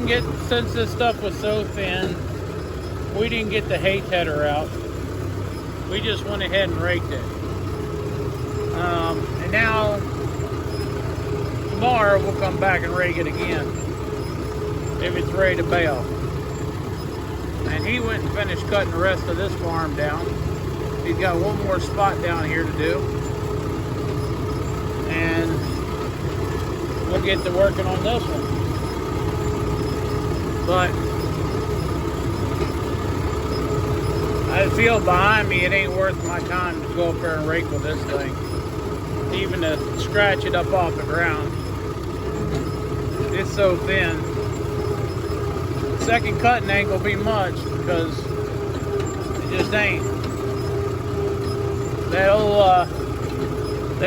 didn't get, since this stuff was so thin, we didn't get the hay tedder out. We just went ahead and raked it. And now, tomorrow we'll come back and rake it again, if it's ready to bale. And he went and finished cutting the rest of this farm down. He's got one more spot down here to do. And we'll get to working on this one. But I feel behind me, it ain't worth my time to go up there and rake with this thing. Even to scratch it up off the ground. It's so thin. Second cutting ain't gonna be much because it just ain't. That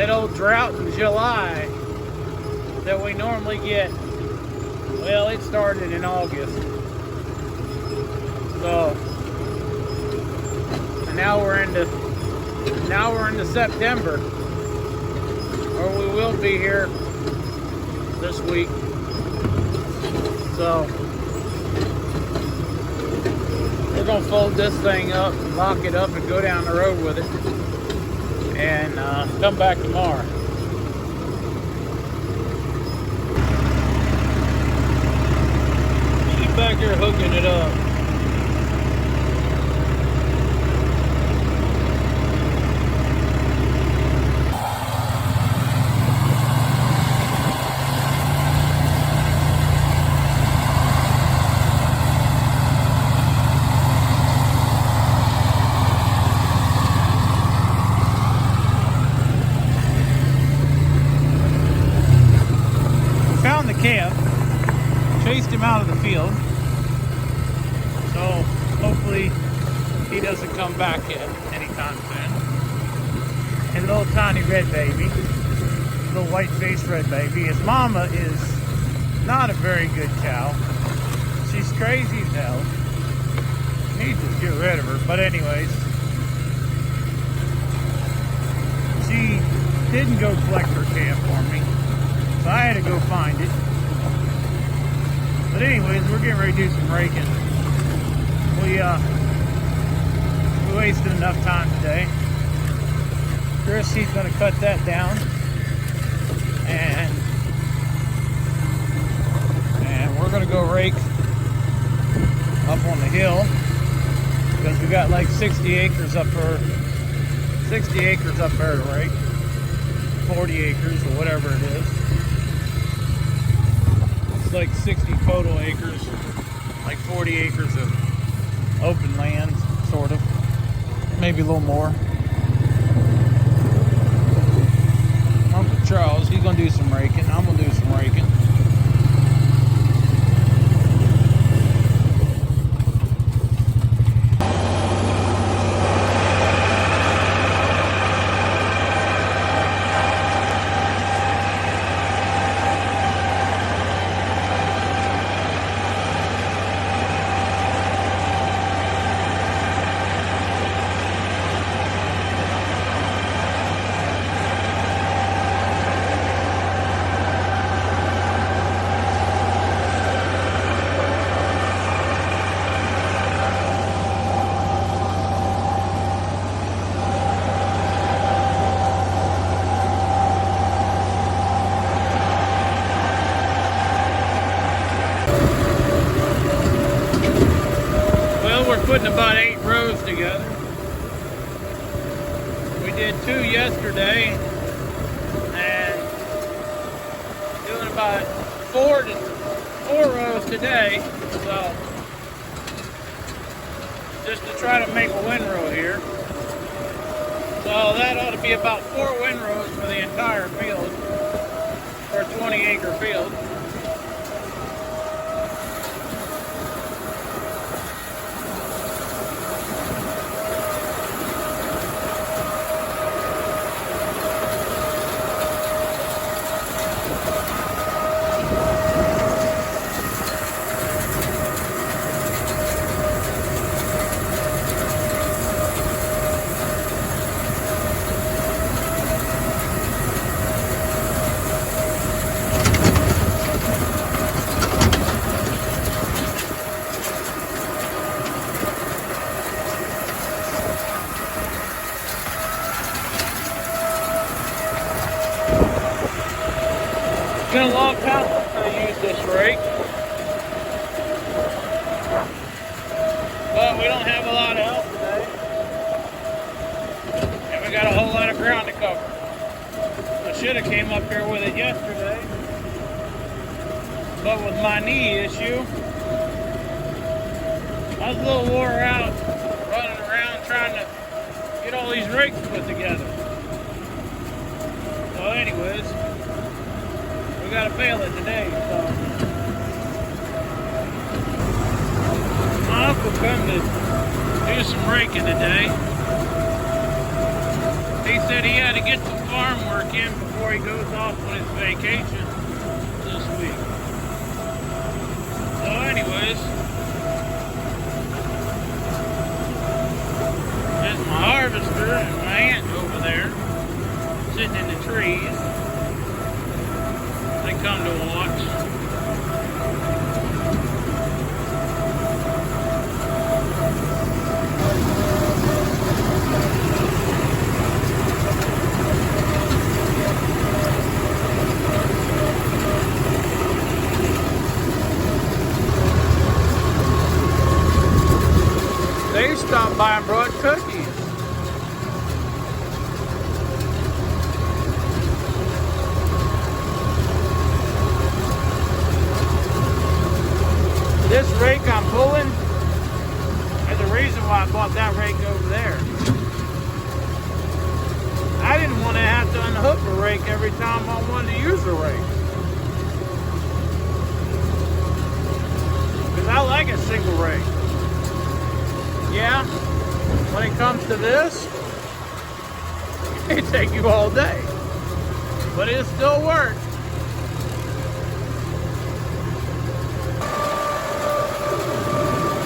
old drought in July that we normally get, well, it started in August. So, and now we're into September, or we will be here this week. So we're gonna fold this thing up, lock it up, and go down the road with it, and come back tomorrow. She's back there hooking it up. Camp, chased him out of the field, so hopefully he doesn't come back yet anytime soon. And little tiny red baby, little white-faced red baby. His mama is not a very good cow. She's crazy as hell. Need to get rid of her, but anyways, she didn't go collect her calf for me, so I had to go find it. But anyways, we're getting ready to do some raking. We wasted enough time today. Chris, he's going to cut that down, and we're going to go rake up on the hill because we got like 60 acres up there. 60 acres up there to rake. 40 acres or whatever it is. It's like 60 total acres, like 40 acres of open land, sort of, maybe a little more. Uncle Charles, he's gonna do some raking. I'm gonna do some raking. Putting about 8 rows together. We did 2 yesterday and doing about 4 rows today, so just to try to make a windrow here. So that ought to be about 4 windrows for the entire field, for a 20-acre field. been a long time since I used this rake. But we don't have a lot of help today. And we got a whole lot of ground to cover. I should have came up here with it yesterday. But with my knee issue, I was a little wore out running around trying to get all these rakes put together. So anyways, we got to bale it today. So my uncle come to do some raking today. He said he had to get some farm work in before he goes off on his vacation this week. So anyways, there's my harvester and my aunt over there sitting in the trees. They come to watch. They stopped by and brought cookies. This rake I'm pulling is the reason why I bought that rake over there. I didn't want to have to unhook a rake every time I wanted to use a rake. Because I like a single rake. Yeah, when it comes to this, it take you all day. But it still works.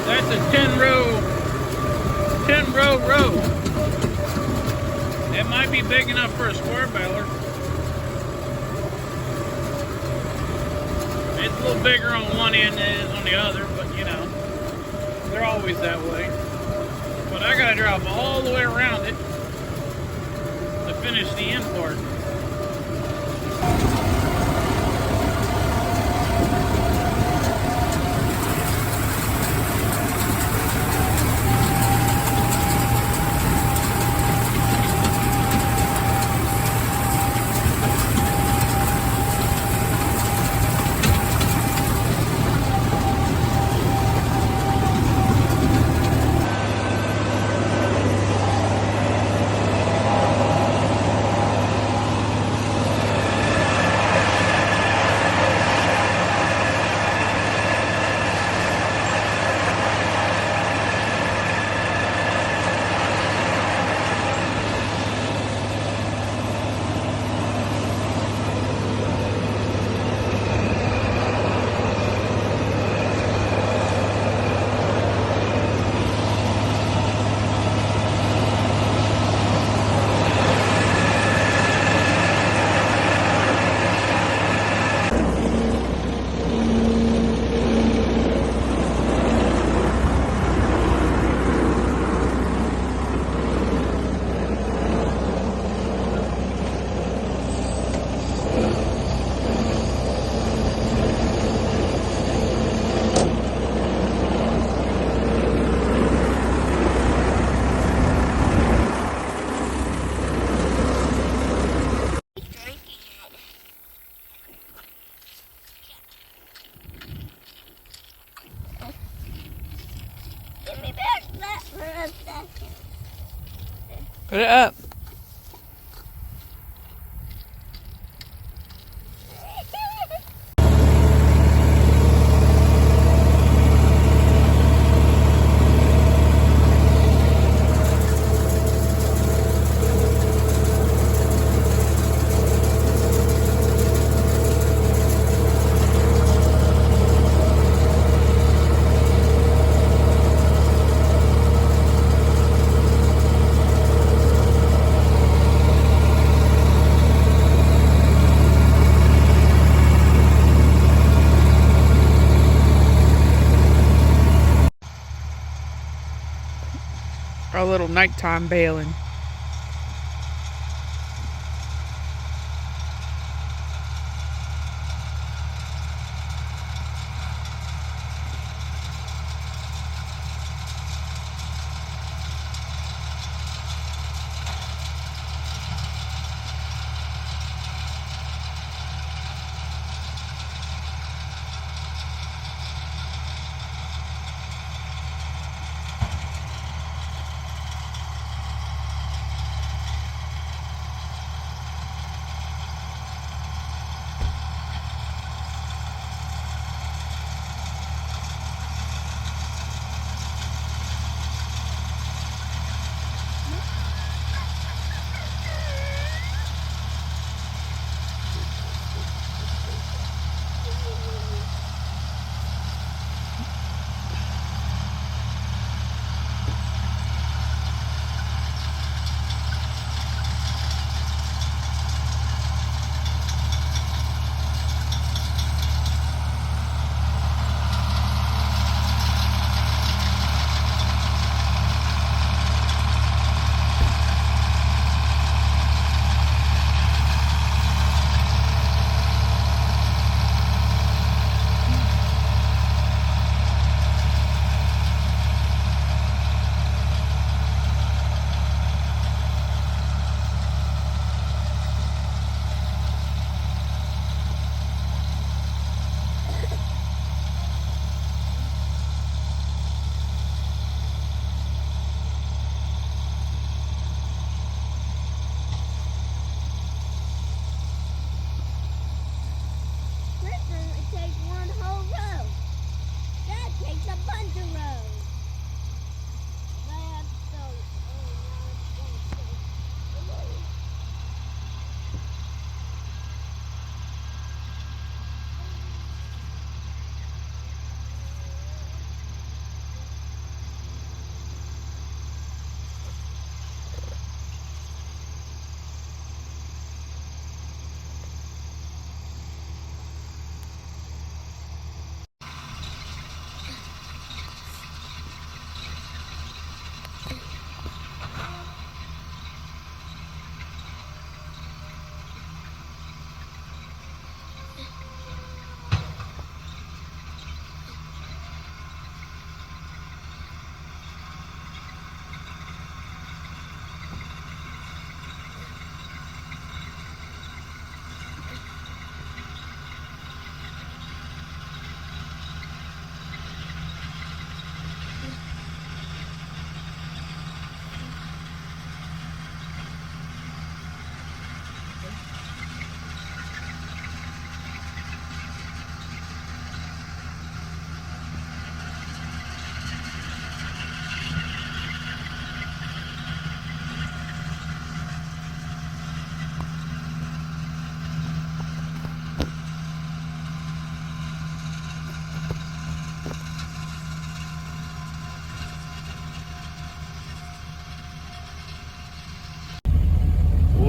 That's a 10 row row. It might be big enough for a square baler. It's a little bigger on one end than it is on the other, but you know, they're always that way. But I gotta drive all the way around it to finish the end part. Put it up. Our little nighttime baling.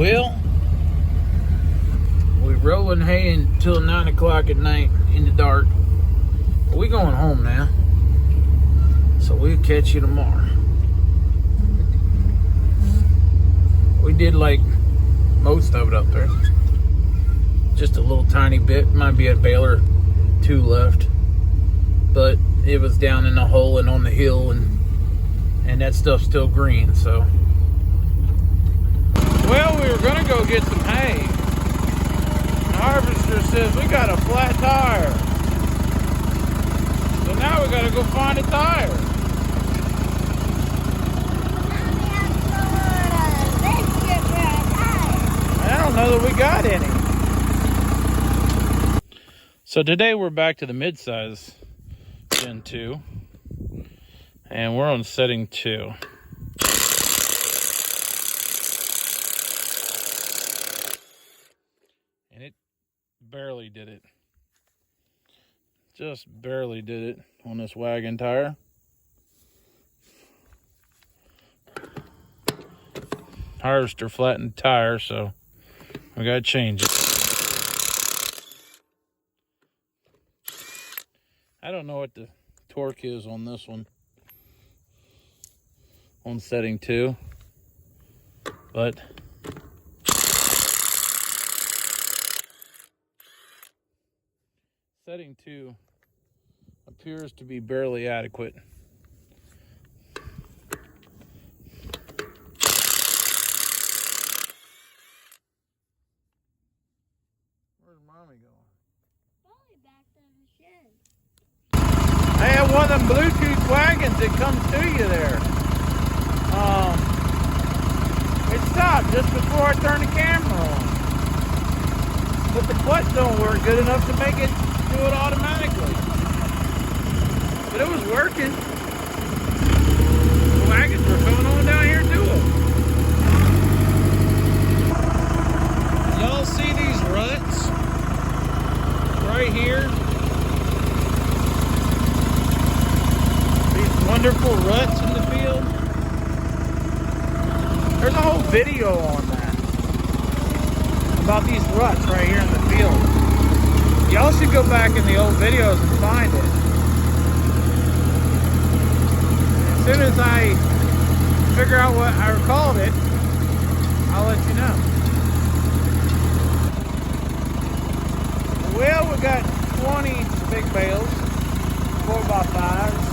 Well, we're rolling hay until 9 o'clock at night in the dark. We're going home now, so we'll catch you tomorrow. We did like most of it up there. Just a little tiny bit. Might be a baler 2 left, but it was down in the hole and on the hill, and that stuff's still green. So, well, we were gonna go get some hay. The harvester says we got a flat tire, so now we gotta go find a tire. I don't know that we got any. So today we're back to the midsize Gen 2, and we're on setting 2. And it barely did it. Just barely did it on this wagon tire. Harvester flattened tire, so we gotta change it. I don't know what the torque is on this one, on setting 2, but setting 2 appears to be barely adequate. Where's Mommy going? Probably back to the shed. I have one of them Bluetooth wagons that comes to you there. It stopped just before I turned the camera on. But the clutch don't work good enough to make it do it automatically. But it was working. The wagons were coming on down here to it. Y'all see these ruts right here? Wonderful ruts in the field. There's a whole video on that, about these ruts right here in the field. Y'all should go back in the old videos and find it. As soon as I figure out what I called it, I'll let you know. Well, we got 20 big bales, 4x5s.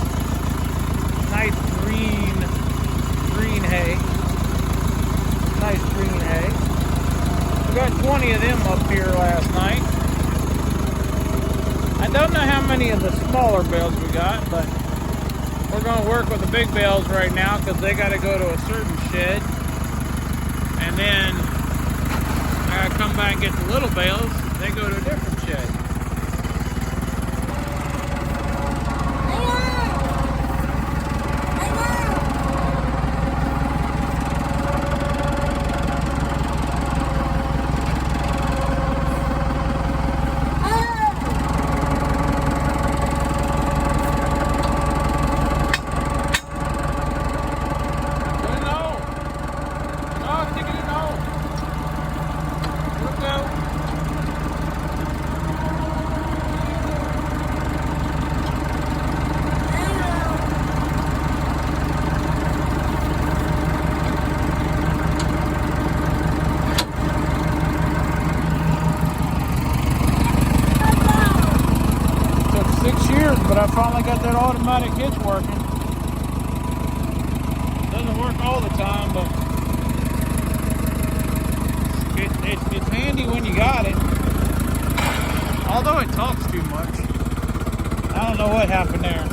Nice green hay. Nice green hay. We got 20 of them up here last night. I don't know how many of the smaller bales we got, but we're going to work with the big bales right now because they got to go to a certain shed. And then I got to come back and get the little bales. They go to a different shed. But I finally got that automatic hitch working. Doesn't work all the time, but it's handy when you got it. Although it talks too much. I don't know what happened there.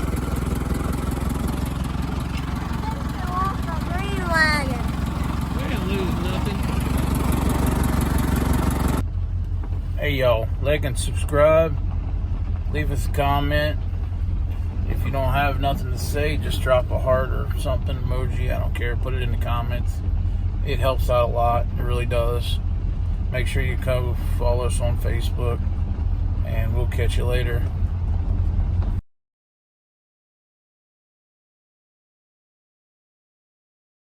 We didn't lose nothing. Hey y'all, like and subscribe. Leave us a comment. If you don't have nothing to say, just drop a heart or something, emoji, I don't care. Put it in the comments. It helps out a lot. It really does. Make sure you come follow us on Facebook, and we'll catch you later.